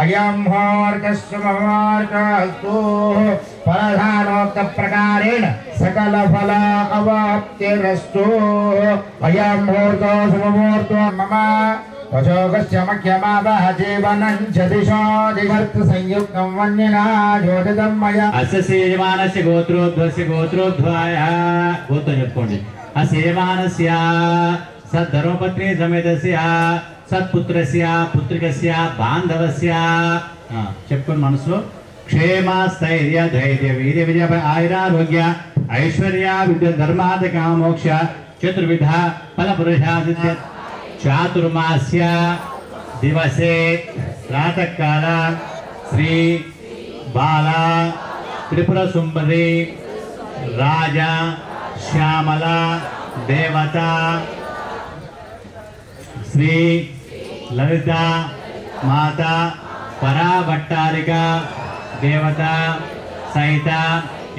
अयं मुहूर्तस्य मुहूर्तस्तु फलदानोक्त प्रकारेण सकल फल अवाप्तिरस्तु अयं मुहूर्तो शुभमुहूर्तो मम वचोगस्य मख्यमावः जीवनं च दिशो दिगर्थ संयुक्तं वन्यना जोदितं मया अस्य सेयमानस्य गोत्रोद्ध्वस्य गोत्रोद्ध्वायः गोत्र చెప్పుకోండి असेयमानस्य सद्धर्मपत्नी समेतस्य सत्पुत्रस्य पुत्रिकस्य बान्धवस्य చెప్పుకోండి మనసులో क्षेम स्थैर्य धैर्य वीर्य विजय आयुरारोग्य ऐश्वर्य विद्या धर्मार्थ काम मोक्ष चतुर्विधा फल पुरुषादित्य चातुर्मास्य दिवसे प्रातः काल श्री बाला त्रिपुर सुंदरी राजा श्यामला देवता श्री ललिता माता पराभट्टारिका देवता सहित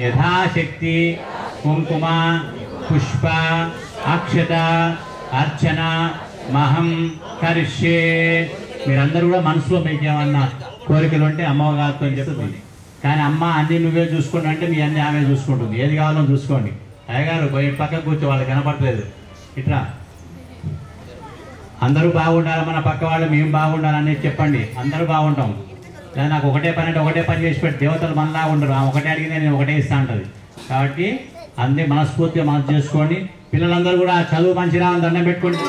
यथाशक्ति कुंकुम पुष्प अक्षत अर्चना महं करिष्ये మీరందరూ కూడా మనసులో మీకు ఏమన్నా కోరికలు ఉంటే అమ్మగారితో చెప్తుంది కానీ అమ్మ అన్ని నువ్వే చూసుకోండి అంటే మీ అన్ని ఆమె చూసుకుంటుంది ఏది కావాలో చూసుకోండి అయ్యగారు బయట పక్కకు కూర్చో వాళ్ళు కనపడలేదు ఇట్లా అందరూ బాగుండాలి మన పక్క వాళ్ళు మేము బాగుండాలని చెప్పండి అందరూ బాగుంటాం లేదా నాకు ఒకటే పని అంటే ఒకటే పని చేసి పెట్టి దేవతలు మనలా ఉండరు ఆ ఒకటే అడిగితే నేను ఒకటే ఇస్తా ఉంటుంది కాబట్టి అన్ని మనస్ఫూర్తిగా మనసు చేసుకోండి పిల్లలందరూ కూడా చదువు మంచిగా దండం పెట్టుకోండి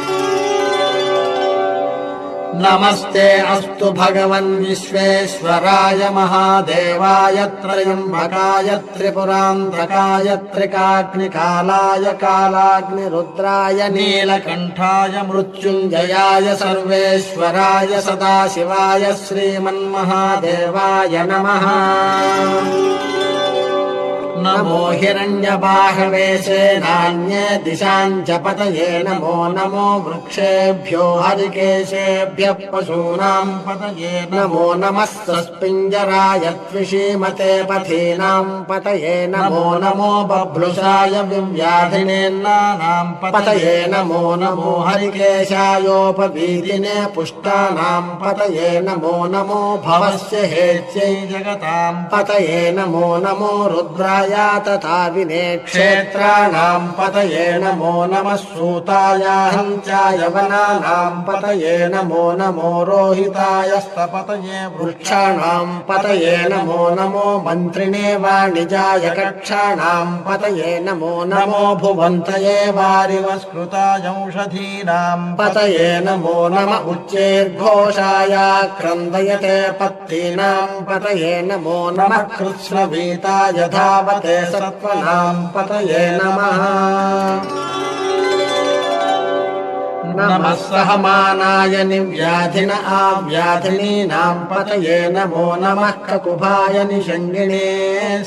नमस्ते अस्तु भगवन् विश्वेश्वराय महादेवाय त्रयम्बकाय त्रिपुरान्तकाय त्रिकाग्निकालाय कालाग्निरुद्राय नीलकण्ठाय मृत्युञ्जयाय सर्वेश्वराय सदाशिवाय श्रीमन्महादेवाय नमः। नमो हिरण्यबाहवे सेनान्ये दिशाञ्च पतये नमो नमो वृक्षेभ्यो हरिकेशेभ्यः पशूनां पतये नमो नमः सस्पिञ्जराय त्विषीमते पथीनां पतये नमो नमो बभ्लुषाय विव्याधिनेन्नानां पतये नमो नमो हरिकेशायोपवीतिने पुष्टानां पतये नमो नमो भवस्य हेत्यै जगतां पतये नमो नमो रुद्राय तथा विने क्षेत्राणां पतये नमो नमः सूताय हंसाय वनानां पतये नमो नमो रोहिताय स्तपतये वृक्षाणां पतये नमो नमो मन्त्रिणे वाणिजाय कक्षाणां पतये नमो नमो भुवन्तये वारिवस्कृताय औषधीनां पतये नमो नम उच्चैर्घोषाय क्रन्दयते पत्तीनां पतये नमो नमः कृत्स्नवीताय धावते सत्त्वनां पतये नमः। नमः सहमानाय निव्याधिन आव्याधिनीनां पतये नमो नमः ककुभाय निषङ्गिणे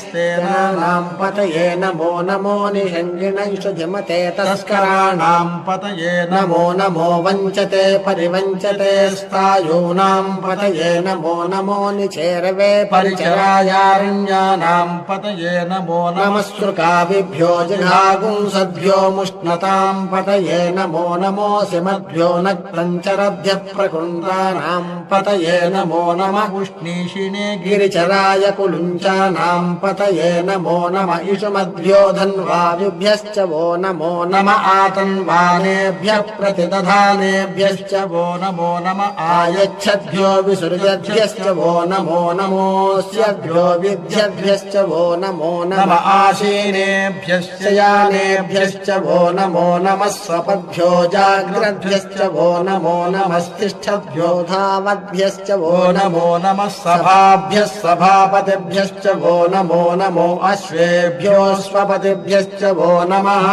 स्तेनानां पतये नमो नमो निषङ्गिणैषधिमते तस्कराणां पतये नमो नमो वञ्चते परिवञ्चते स्थायूनां पतये नमो नमो निचेरवे परिचरायारण्यानां पतये नमो नमः सृकाविभ्यो जिघागुंसद्भ्यो मुष्णतां पतये नमो नमो मध्यो नक्तञ्चरभ्य प्रकृन्दानां पतये नमो नमः उष्णीषिणे गिरिचराय कुलुञ्चानां पतये नमो नमः इषुमद्भ्यो धन्वायुभ्यश्च वो नमो नमः आतन्वानेभ्यः प्रतिदधानेभ्यश्च वो नमो नमः आयच्छद्भ्यो विसृजद्भ्यश्च वो नमो नमोऽस्यभ्यो विद्यद्भ्यश्च वो नमो नमः आशीनेभ्यश्च यानेभ्यश्च वो नमो नमः स्वपद्भ्यो जाग्रद्भ्यश्च वो नमो नमस्तिष्ठद्भ्यो धावद्भ्यश्च वो नमो नमः सभाभ्यः सभापतिभ्यश्च वो नमो नमो अश्वेभ्यो स्वपतिभ्यश्च वो नमः।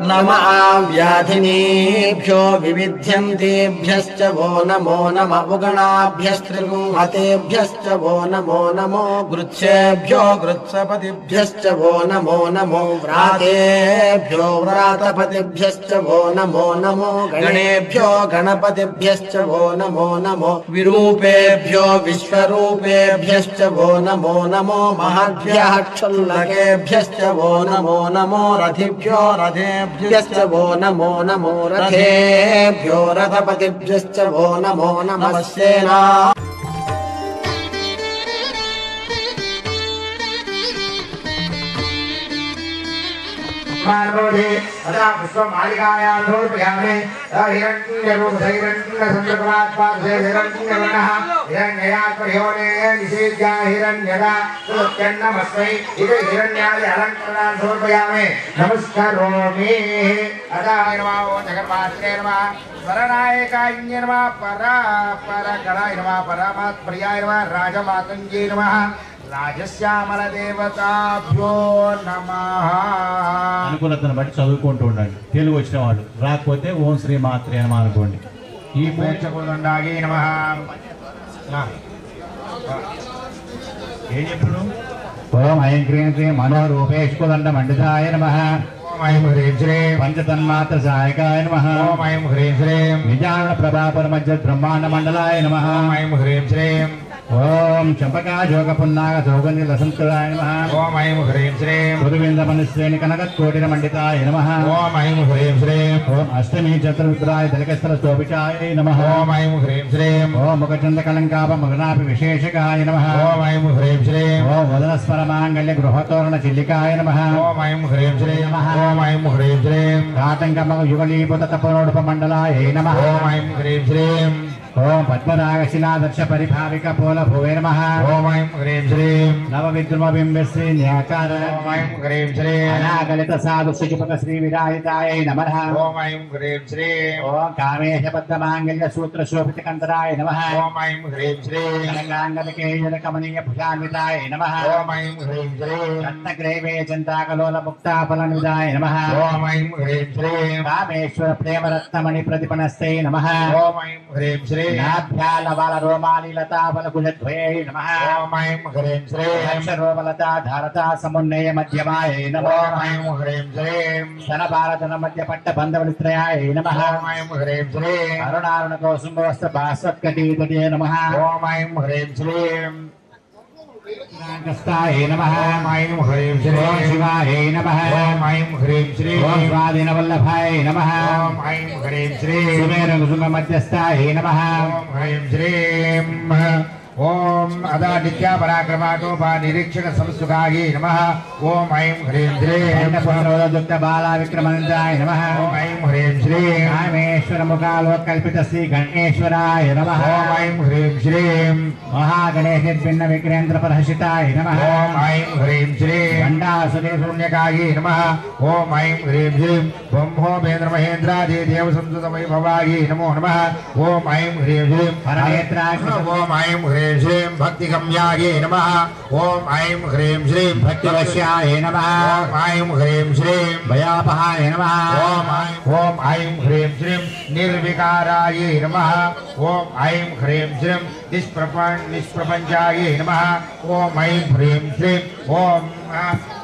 नम आव्याधिनीभ्यो विविध्यन्तेभ्यश्च वो नमो नमः उगणाभ्यस्त्रिगुंहतेभ्यश्च वो नमो नमो गृत्सेभ्यो गृत्सपतिभ्यश्च वो नमो नमो व्रातेभ्यो व्रातपतिभ्यश्च वो नमो नमो गणेभ्यो गणपतिभ्यश्च वो नमो नमो विरूपेभ्यो विश्वरूपेभ्यश्च वो नमो नमो महद्भ्यः क्षुल्लकेभ्यश्च वो नमो नमो रथिभ्यो रथेभ्यो रथपतिभ्यश्च वो नमो नमो रथेभ्यो रथपतिभ्यश्च वो नमो नमः सेना मानवोधे अदा पुष्पमालिकायां समर्पयामि हिरण्यरूपधैरण्यसंयुक्तमात्मासे हिरण्यवर्णः हिरण्ययात्मयोने निषेध्या हिरण्यदा सुत्यन्नमस्मै इति हिरण्यादि अलङ्करणान् समर्पयामि नमस्करोमि अदा नमः ओं जगन्मात्रे नमः परनायकाय नमः परापरकराय नमः परमात्मप्रियाय नमः राजमातङ्गे नमः రాజశ్యామల దేవతాభ్యో నమః. అనుకూలతను బట్టి చదువుకుంటూ ఉండండి. తెలుగు వచ్చిన వాళ్ళు రాకపోతే ఓం శ్రీ మాత్రే నమః అనుకోండి. ఈ మోక్షకుండాగి నమః. ఏం చెప్పుడు? ఓం ఐం క్రీం శ్రీ మనోరూపేష్కుదండ మండితాయ నమః. ఓం ఐం హ్రీం శ్రీం పంచతన్మాత్ర సహాయకాయ నమః. ఓం ఐం హ్రీం శ్రీం నిజాన ప్రభాపర మధ్య బ్రహ్మాండ మండలాయ నమః. ఓం ఐం హ్రీం శ్రీం ఓం చంపకా జోగ పున్నాగ సౌగంధి లసంతులాయ నమః. ఓం ఐం హ్రీం శ్రీం గురువింద మనుశ్రేణి కనకకోటిన మండితాయ నమః. ఓం ఐం హ్రీం శ్రీం ఓం అష్టమి చతుర్విద్రాయ దళకస్థల శోభితాయ నమః. ఓం ఐం హ్రీం శ్రీం ఓం ముఖచంద కలంకాప మగనాపి విశేషకాయ నమః. ఓం ఐం హ్రీం శ్రీం ఓం వదనస్మర మాంగళ్య గృహతోరణ చిల్లికాయ నమః. ఓం ఐం హ్రీం శ్రీం ఓం ఐం హ్రీం శ్రీం కాటంకమగ యుగళీభూత తపోనోడప మండలాయ నమః. ఓం ఐం హ్రీం శ్రీం ఓం పద్మరాగశిలాదర్శ పరిభావిక పోల భువే నమః. ఓం ఐం హ్రీం శ్రీం నవ విద్రుమ బింబశ్రీ న్యాకార. ఓం ఐం హ్రీం శ్రీం అనాగలిత సాధు శుచిపక శ్రీ విరాజితాయ నమః. ఓం ఐం హ్రీం శ్రీం ఓం కామేశ పద్మమాంగళ్య సూత్ర శోభిత కంతరాయ నమః. ఓం ఐం హ్రీం శ్రీం గంగాంగలికేయన కమనీయ భుజాన్వితాయ నమః. ఓం ఐం హ్రీం శ్రీం రత్నగ్రైవే చింతాకలోల ముక్తాఫలనిదాయ నమః. ఓం ఐం హ్రీం శ్రీం రామేశ్వర ప్రేమరత్నమణి ప్రతిపనస్తే నమః. ఓం ఐం హ్రీం శ్రీం నాభ్యాలవాల రోమాలి లతాఫల కులద్వయే నమః. ఓం ఐం హ్రీం శ్రీం అక్షరోపలతా ధారతా సమున్నయ మధ్యమాయ నమః. ఓం ఐం హ్రీం శ్రీం ధన భారతన మధ్య పట్ట బంధవలిత్రయాయ నమః. ఓం ఐం హ్రీం శ్రీం అరుణారుణ కౌసుంభవస్త భాస్వత్కటీతటే నమః. ఓం ఐం హ్రీం శ్రీం కస్తాయ నమః. ఓం ఐం హ్రీం శ్రీం శివాయ నమః. ఓం ఐం హ్రీం శ్రీం స్వాధీన వల్లభాయ నమః. ఓం ఐం హ్రీం శ్రీం సుమేర కుసుమ మధ్యస్థాయ నమః. ఓం హ్రీం శ్రీం ఓం అదా నిత్యా పరాక్రమాటోపా నిరీక్షణ సంసుఖాయే నమః. ఓం ఐం హ్రీం శ్రీం పునరోదయుక్త బాలా విక్రమనందాయ నమః. ఓం ఐం హ్రీం శ్రీం కామేశ్వర ముఖాలోక కల్పిత శ్రీ గణేశ్వరాయ నమః. ఓం ఐం హ్రీం శ్రీం మహాగణేశ భిన్న విక్రేంద్ర పరహసితాయ నమః. ఓం ఐం హ్రీం శ్రీం గండాసురే శూన్యకాయే నమః. ఓం ఐం హ్రీం శ్రీం బ్రహ్మోపేంద్ర మహేంద్రాది దేవ సంస్కృత వైభవాయే నమో నమః. ఓం ఐం హ్రీం శ్రీం పరనేత్రాయ. ఓం ఐం హ్రీం శ్రీం భక్తిగమ్యాయ నమః. ఓం ఐం హ్రీం శ్రీం భక్తివశ్యాయ నమః. ఓం ఐం హ్రీం శ్రీం భయాపహాయ నమః. ఓం ఐం హ్రీం శ్రీం నిర్వికారాయ నమః. ఓం ఐం హ్రీం శ్రీం నిష్ప్రపంచాయ నమః. ఓం ఐం హ్రీం శ్రీం ఓం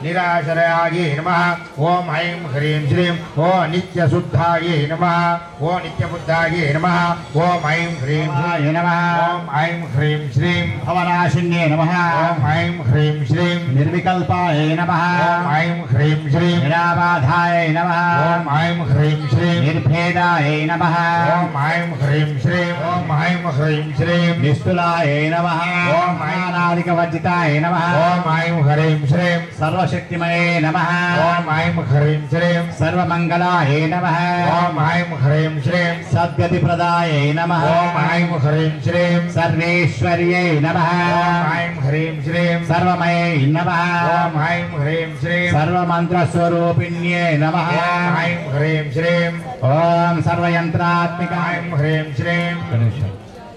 నిరాశరాయ నమః. ఓం ఐం హ్రీం శ్రీం ఓ నిత్యశుద్ధాయ నమః. ఓ నిత్యబుద్ధాయ నమః. ఓం ఐం హ్రీం శ్రీం నమః. ఓం ఐం హ్రీం శ్రీం భవనాశిన్యే నమః. ఓం ఐం హ్రీం శ్రీం నిర్వికల్పాయ నమః. ఓం ఐం హ్రీం శ్రీం నిరాబాధాయ నమః. ఓం ఐం హ్రీం శ్రీం నిర్భేదాయ నమః. ఓం ఐం హ్రీం శ్రీం ఓం ఐం హ్రీం శ్రీం నిస్తులాయ నమః. ఓం ఐనాదిక వర్జితాయ నమః. ఓం ఐం హ్రీం శ్రీం సర్వశక్తిమయే నమః. ఓం ఐం హ్రీం శ్రీం సర్వమంగళాయ నమః. ఓం ఐం హ్రీం శ్రీం సద్గతి ప్రదాయ నమః. ఓం ఐం హ్రీం శ్రీం సర్వేశ్వర్యై నమః. ఓం ఐం హ్రీం శ్రీం సర్వమయై నమః. ఓం ఐం హ్రీం శ్రీం సర్వమంత్ర స్వరూపిణ్యే నమః. ఓం ఐం హ్రీం శ్రీం ఓం సర్వయంత్రాత్మిక ఐం హ్రీం శ్రీం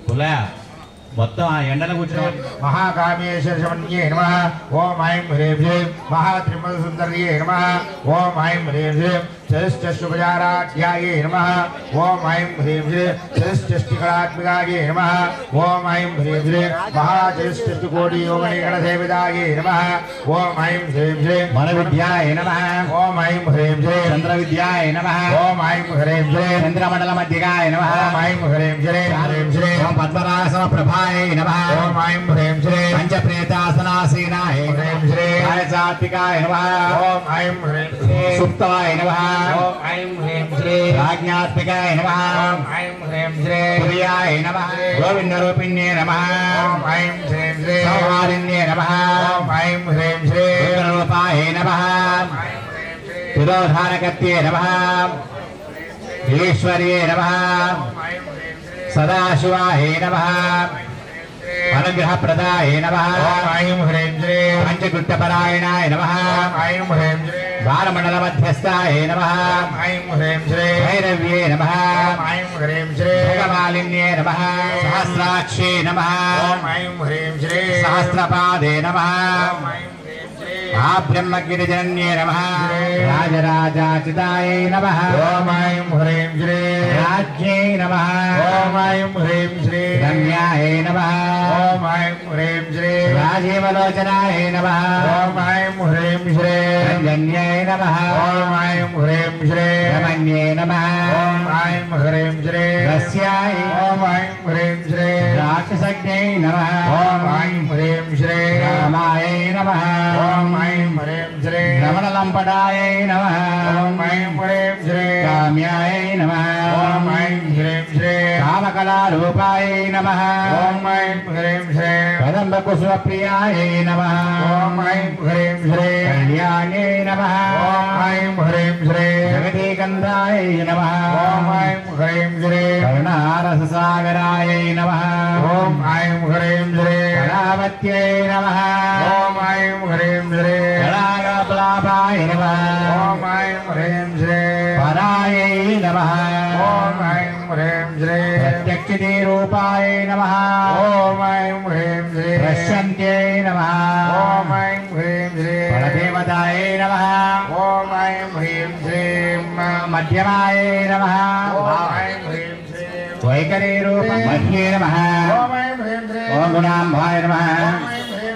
పులా మొత్తం ఆ ఎండలో కూర్చో. మహాకామేశ్వర శమన్యే నమః. ఓం ఐం హ్రీం శ్రీం మహాత్రిపుర సుందర్యే నమః. ఓం ఐం హ్రీం శ్రీం చతుష్టుపచారాధ్యాయే నమః. ఓం ఐం హ్రీం శ్రీం చతుష్టికళాత్మికాయే నమః. ఓం ఐం హ్రీం శ్రీం మహాచతుష్టికోటి యోగనిగణ సేవితాయే నమః. ఓం ఐం హ్రీం శ్రీం మన విద్యాయ నమః. ఓం ఐం హ్రీం శ్రీం చంద్ర విద్యాయ నమః. ఓం ఐం హ్రీం శ్రీం చంద్రమండల మధ్యగాయ నమః. ఓం ఐం హ్రీం శ్రీం హ్రీం శ్రీం పద్మరాసన ప్రభాయ నమః. ఓం ఐం హ్రీం శ్రీం పంచప్రేతాసనాసీనాయ హ్రీం శ్రీం సాత్వికాయ నమః. ఓం ఐం హ్రీం శ్రీం सुप्ताय नमः ओम ऐं ह्रीं श्री राज्ञात्मिकाय नमः ओम ऐं ह्रीं श्री प्रियाय नमः गोविन्दरूपिण्ये नमः ओम ऐं ह्रीं श्री सौहारिण्ये नमः ओम ऐं ह्रीं श्री रुद्ररूपाय नमः तिरोधानकर्त्ये नमः ईश्वर्ये नमः सदाशिवाय नमः अनुग्रहप्रदाय नमः ओम ऐं ह्रीं श्री पंचकृत्यपरायणाय नमः ऐं ह्रीं श्री बालमण्डलमध्यस्थाय नमः ऐं ह्रीं श्री भैरव्ये नमः ऐं ह्रीं श्री भगमालिन्ये नमः सहस्राक्षे नमः ओम ऐं ह्रीं श्री सहस्रपादे नमः ब्रह्मगिरिजन्ये नमः राजराजाचिताय नमः ओम ऐं ह्रीं श्री राज्ञे नमः ओम ऐं ह्रीं श्री रम्याय नमः ओम ऐं ह्रीं श्री राजीवलोचनाय नमः ओम ऐं ह्रीं श्री रञ्जन्ये नमः ओम ऐं ह्रीं श्री रमण्ये नमः ओम ऐं ह्रीं श्री रस्याय ओम ऐं ह्रीं श्री राक्षसज्ञै नमः ओम ऐं ह्रीं श्री रामाय नमः ओम ऐं ह्रीं श्री रमणलम्पटाय नमः ओम ऐं ह्रीं श्री काम्याय नमः ओम ऐं ह्रीं श्री कामकलारूपाय नमः ओम ऐं ह्रीं श्री कदम्बकुसुमप्रियाय नमः ओम ऐं ह्रीं श्री कल्याणे नमः ओम ऐं ह्रीं श्री जगतीकन्दाय नमः ओम ऐं ह्रीं श्री करुणारससागराय नमः ओम ऐं ह्रीं श्री कलावत्यै नमः ओम ऐं ह्रीं श्री कलागप्लापाय नमः ओम ऐं ह्रीं श्री परायै नमः ओम ऐं ह्रीं श्री प्रत्यक्षितीरूपाय नमः ओम ऐं ह्रीं श्री पश्यन्त्यै नमः ओम ऐं ह्रीं श्री परदेवताय नमः ओम ऐं ह्रीं श्री मध्यमाय नमः ओम ऐं ह्रीं श्री वैकरीरूपमध्ये नमः ओम ऐं ह्रीं श्री ॐ गुणाम्भाय नमः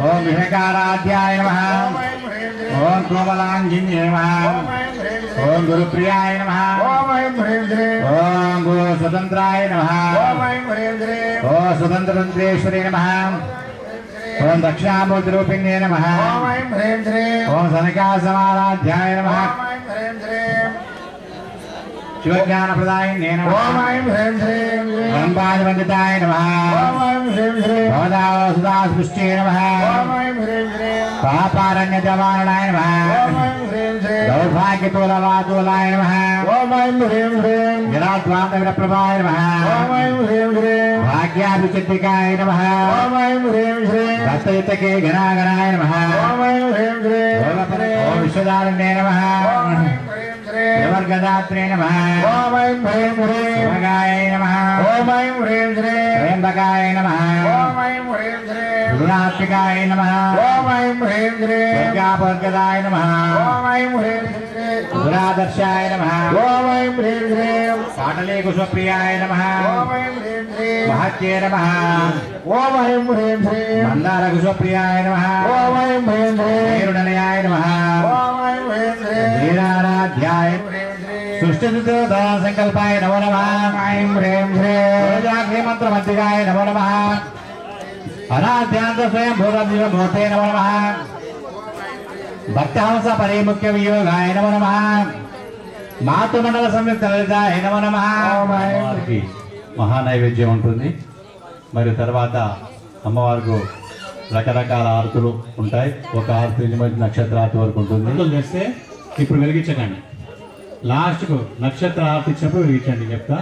ॐ विषकाराध्याय नमः ओम ऐं ह्रीं श्री ॐ कोमलाञ्जिन्ये नमः ओम ऐं ह्रीं श्री ॐ गुरुप्रियाय नमः ओम ऐं ह्रीं श्री ॐ गुरुस्वतन्त्राय नमः ओम ऐं ह्रीं श्री ॐ स्वतन्त्रतन्त्रेश्वरे नमः ॐ दक्षिणामूर्तिरूपिण्ये नमः ओम ऐं ह्रीं श्री ॐ सनकासमाराध्याय नमः ओम ऐं ह्रीं श्री शिवज्ञानप्रदायिन्ये नमः ओम ऐं ह्रीं श्री ब्रह्मादिवन्दिताय नमः ओम ऐं ह्रीं श्री भवदावसुधास्पृष्टे नमः ओम ऐं ह्रीं श्री पापारण्यजवारणाय नमः ओम ऐं ह्रीं श्री दौर्भाग्यतोलवातोलाय नमः ओम ऐं ह्रीं श्री विराट्वान्तविरप्रभाय नमः ओम ऐं ह्रीं श्री भाग्याभिचिद्धिकाय नमः ओम ऐं ह्रीं श्री दत्तयुतके गणागणाय नमः ओम ऐं ह्रीं श्री ॐ विश्वदारण्ये नमः ओम ऐं ह्रीं श्री यवर्गदात्रे नमः ओम ऐं ह्रीं श्री शिवगाय नमः ओम ऐं ह्रीं श्री त्र्यम्बकाय नमः ओम ऐं ह्रीं श्री गुणात्मिकाय नमः ओम ऐं ह्रीं श्री दुर्गापर्गदाय नमः ओम ऐं ह्रीं श्री गुणादर्शाय नमः ओम ऐं ह्रीं श्री पाटलीकुशप्रियाय नमः ओम ऐं ह्रीं श्री महत्ये नमः ओम ऐं ह्रीं श्री मन्दारकुशप्रियाय नमः ओम ऐं ह्रीं श्री वीरुनिलयाय नमः ओम ऐं ह्रीं श्री वीराराध्याय सृष्टिसंकल्पाय नमो नमः ऐं ह्रीं श्री मंत्रमद्दिकाय नमो नमः अनाद्यांत स्वयं भूतदिवमूर्ते नमो नमः भक्तहंस परिमुख्यवियोगाय नमो नमः मातृमण्डल संयुक्त ललिताय नमो नमः అమ్మవారికి మహానైవేద్యం ఉంటుంది. మరి తర్వాత అమ్మవారికి రకరకాల ఆరతులు ఉంటాయి. ఒక ఆరతి నుంచి మరి నక్షత్ర ఆరతి వరకు ఉంటుంది. చేస్తే ఇప్పుడు వెలిగించకండి, లాస్ట్కు నక్షత్ర ఆరతి ఇచ్చినప్పుడు వెలిగించండి చెప్తా.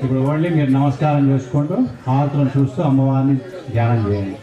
ఇప్పుడు ఓన్లీ మీరు నమస్కారం చేసుకుంటూ ఆరతులను చూస్తూ అమ్మవారిని ధ్యానం చేయండి.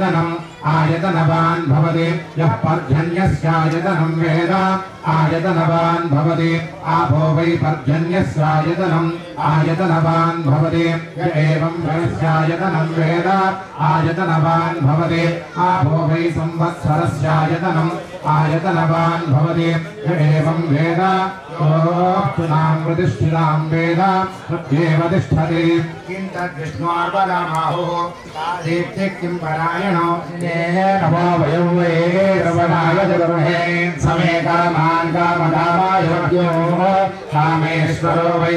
आयतनम् आयतनवान् भवति यः पर्जन्यस्यायतनं वेद आयतनवान् भवति आपो वै पर्जन्यस्यायतनम् आयतनवान् भवति य एवं वयस्यायतनं वेद आयतनवान् भवति आपो वै संवत्सरस्यायतनम् आयतनवान् भवति य एवं वेद ओक्तुनां प्रतिष्ठितां वेद प्रत्येव तिष्ठति किं तद्विष्णोर्वदामाहुः दीप्ति किं परायणो नमो वयं वै श्रवणाय जगमहे समे कामान् कामकामायोग्यो कामेश्वरो वै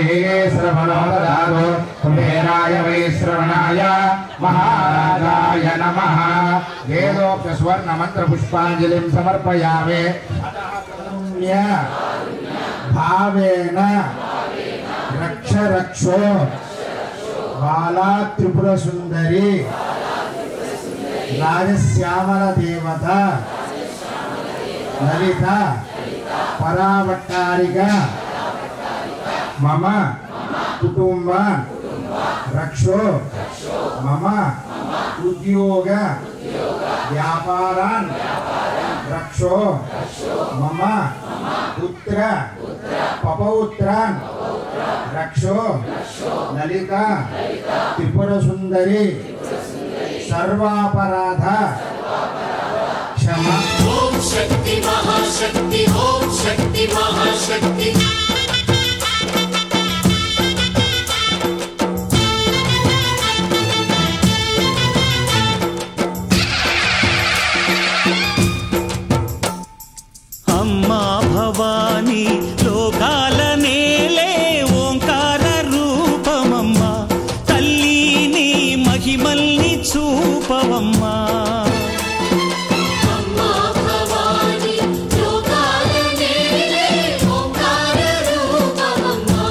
श्रवणो ददातु कुबेराय वै श्रवणाय महाराजाय नमः वेदोक्तस्वर्णमन्त्रपुष्पाञ्जलिं समर्पयामि भावेन रक्ष रक्षो बाला त्रिपुर सुंदरी राजश्यामल देवता ललिता परावट्टारिका मम कुटुंब रक्षो मम उद्योग व्यापारान् रक्षो मम पुत्र पपौत्रान् रक्षो ललिता त्रिपुर सुंदरी सर्वापराध क्षमा। ओम शक्ति महाशक्ति ओम शक्ति महाशक्ति। अम्मा भवानी लोकाल नेले ओंकार रूपमम्मा तल्लीनी महिमल्नी चूपवम्मा। अम्मा भवानी लोकाल नेले ओंकार रूपमम्मा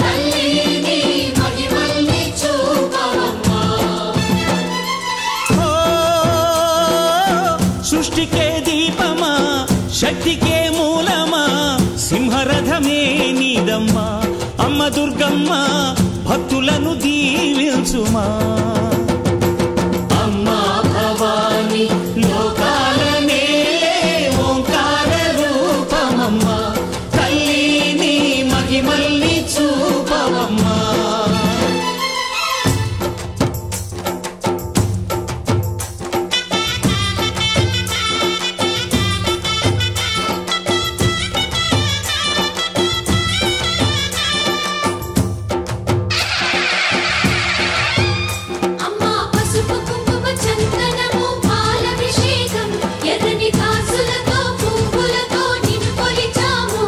तल्लीनी महिमल्नी चूपवम्मा। ओ सृष्टि के दीपमा शक्ति के मूलमा సింహరథమే నీదమ్మా అమ్మ దుర్గమ్మ భక్తులను దీవించుమా। अम्मा भवानी लोकाल नेले ओंकार रूपमम्मा తల్లిని మహిమల్ని చూపవమ్మా। अम्मा पసుపు కుంకుమ చందనము పాలభిషేకం ఎర్రని కాసులతో పువ్వులతో నిన్ను కొలిచాము।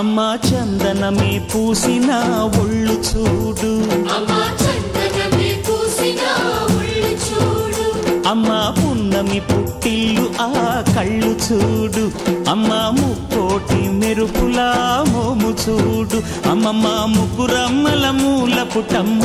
అమ్మా చందనమే పూసిన ఒళ్ళు చూడు అమ్మా చందనమే పూసిన ఒళ్ళు చూడు। అమ్మా పున్నమి పుట్టిల్లు ఆ కళ్ళు చూడు అమ్మా ముక్కోటి మెరుపులా మోము చూడు అమ్మమ్మ ముగ్గురమ్మల మూల పుటమ్మ